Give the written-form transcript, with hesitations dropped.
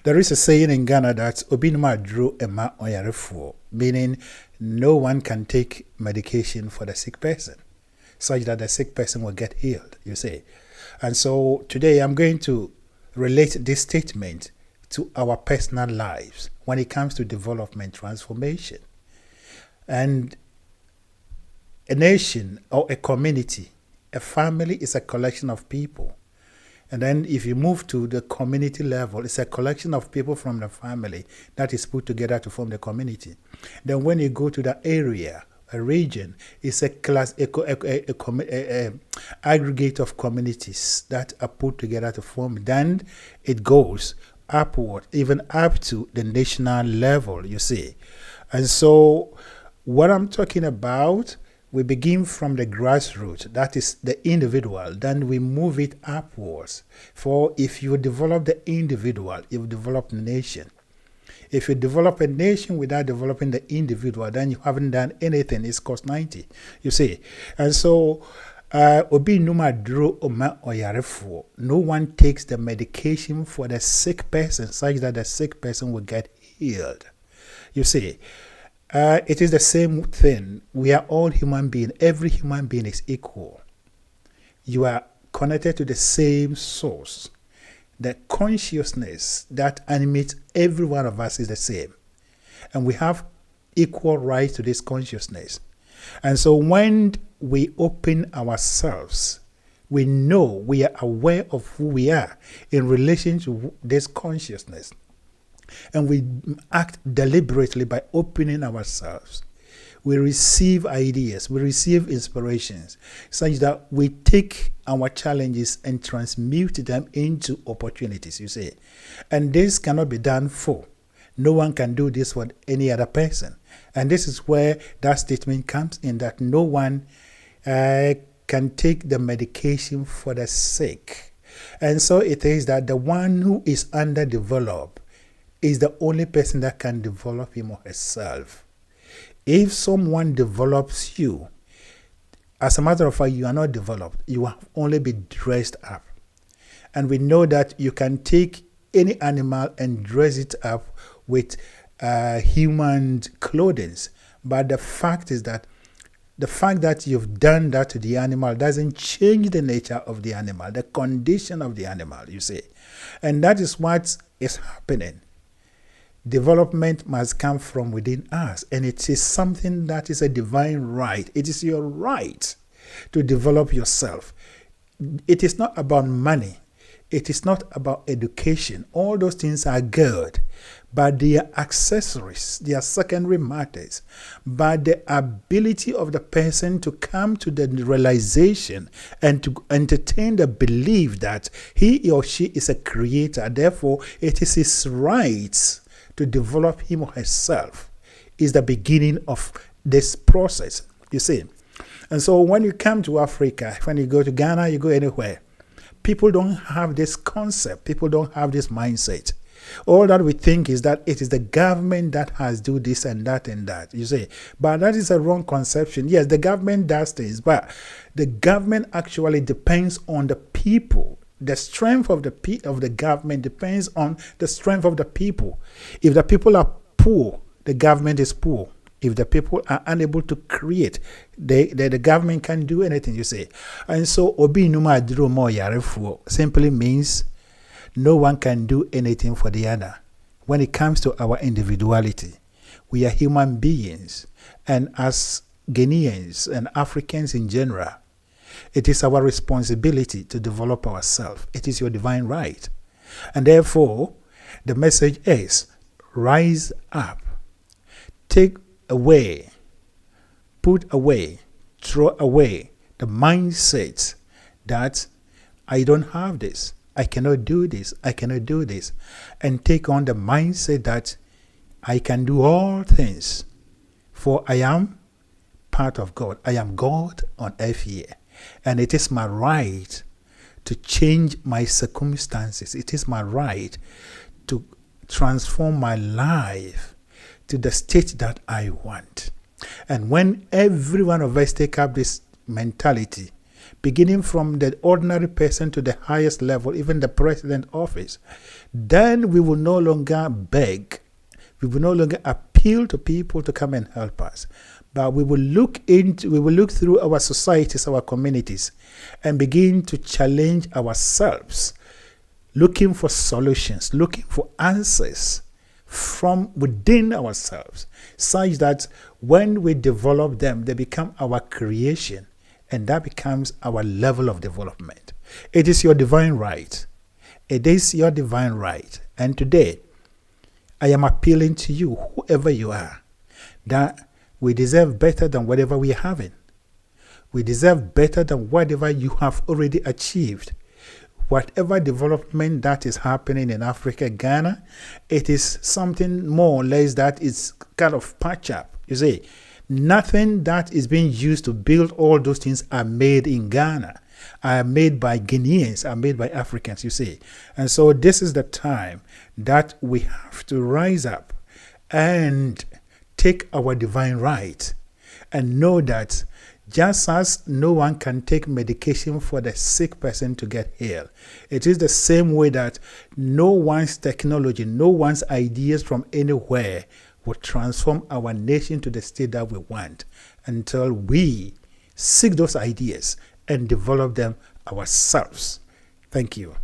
There is a saying in Ghana that Obinuma drew ema oyarefuo, meaning no one can take medication for the sick person, such that the sick person will get healed, you see. And so today I'm going to relate this statement to our personal lives when it comes to development transformation. And a nation or a community, a family is a collection of people. And then if you move to the community level, it's a collection of people from the family that is put together to form the community. Then when you go to the area, a region, it's a class, aggregate of communities that are put together to form. Then it goes upward, even up to the national level, you see. And so what I'm talking about, we begin from the grassroots, that is the individual, then we move it upwards. For if you develop the individual, you develop a nation. If you develop a nation without developing the individual, then you haven't done anything. It's cost 90, you see. And so, Obi Numa drew Oma Oyarefuo. No one takes the medication for the sick person such that the sick person will get healed. You see. It is the same thing. We are all human beings. Every human being is equal. You are connected to the same source. The consciousness that animates every one of us is the same. And we have equal right to this consciousness. And so when we open ourselves, we know, we are aware of who we are in relation to this consciousness. And we act deliberately by opening ourselves. We receive ideas, we receive inspirations, such that we take our challenges and transmute them into opportunities, you see. And this cannot be done for. No one can do this for any other person. And this is where that statement comes in, that no one can take the medication for the sick. And so it is that the one who is underdeveloped is the only person that can develop him or herself. If someone develops you, as a matter of fact, you are not developed. You have only been dressed up. And we know that you can take any animal and dress it up with human clothing. But the fact is that the fact that you've done that to the animal doesn't change the nature of the animal, the condition of the animal, you see. And that is what is happening. Development must come from within us, and it is something that is a divine right. It is your right to develop yourself. It is not about money. It is not about education. All those things are good, but they are accessories. They are secondary matters. But the ability of the person to come to the realization and to entertain the belief that he or she is a creator, therefore it is his right to develop him or herself, is the beginning of this process, you see. And so when you come to Africa, when you go to Ghana, you go anywhere, people don't have this concept. People don't have this mindset. All that we think is that it is the government that has do this and that and that, you see. But that is a wrong conception. Yes, the government does things, but the government actually depends on the people. The strength of the government depends on the strength of the people. If the people are poor, the government is poor. If the people are unable to create, the government can't do anything, you say. And so, Obi Numa Adro Mo Yarefuo simply means no one can do anything for the other. When it comes to our individuality, we are human beings. And as Ghanaians and Africans in general, it is our responsibility to develop ourselves. It is your divine right. And therefore, the message is, rise up. Take away, put away, throw away the mindset that I don't have this, I cannot do this, I cannot do this. And take on the mindset that I can do all things, for I am part of God. I am God on earth here. And it is my right to change my circumstances. It is my right to transform my life to the state that I want. And when every one of us take up this mentality, beginning from the ordinary person to the highest level, even the president office, then we will no longer beg. We will no longer appeal to people to come and help us. But we will look through our societies, our communities, and begin to challenge ourselves, looking for solutions, looking for answers from within ourselves, such that when we develop them, they become our creation, and that becomes our level of development. It is your divine right. It is your divine right. And today, I am appealing to you, whoever you are, that we deserve better than whatever we are having. We deserve better than whatever you have already achieved. Whatever development that is happening in Africa, Ghana, it is something more or less that is kind of patch up. You see, nothing that is being used to build all those things are made in Ghana, are made by Ghanaians, are made by Africans, you see. And so this is the time that we have to rise up and take our divine right and know that just as no one can take medication for the sick person to get healed, it is the same way that no one's technology, no one's ideas from anywhere will transform our nation to the state that we want until we seek those ideas and develop them ourselves. Thank you.